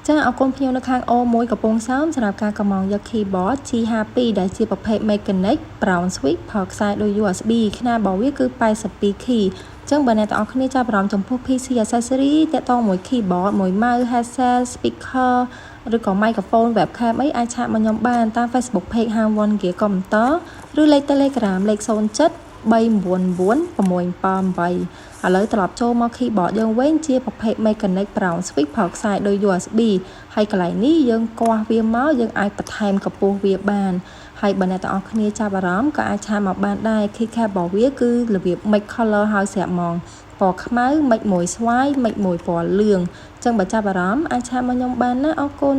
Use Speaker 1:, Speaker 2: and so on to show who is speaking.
Speaker 1: ចាអរគុណភ្ញៀវនៅខាងអូមួយកំពង់សោមសម្រាប់ការកម្មងយក keyboard G52 ដែលជាប្រភេទ mechanic brown switch ប្រើខ្សែដូច USB ຂະຫນាតរបស់វាគឺ82 key ចឹងបើអ្នកទាំងអស់គ្នាចាប់អារម្មណ៍ចំពោះ PC accessory តាក់ទងមួយ keyboard មួយ mouse headset speaker ឬក៏ microphone webcam អីអាចឆាតមកខ្ញុំបានតាម Facebook page ហាង One Gear Computer ឬលេខ Telegram លេខ 07 399 678 ឥឡូវត្រឡប់ចូលមក keyboard យើងវិញជាប្រភេទ mechanic brown switch ប្រើខ្សែដូច USB ហើយកន្លែងនេះយើងគាស់វាមកយើងអាចបន្ថែមកម្ពស់វាបានហើយបើអ្នកទាំងអស់គ្នាចាប់អារម្មណ៍ក៏អាចឆាតមកបានដែរ keycap របស់វាគឺរបៀប mix color ហើយស្រាប់ហ្មងពណ៌ខ្មៅ mix មួយស្វាយ mix មួយពណ៌លឿងអញ្ចឹងបើចាប់អារម្មណ៍អាចឆាតមកខ្ញុំបានណាអរគុណ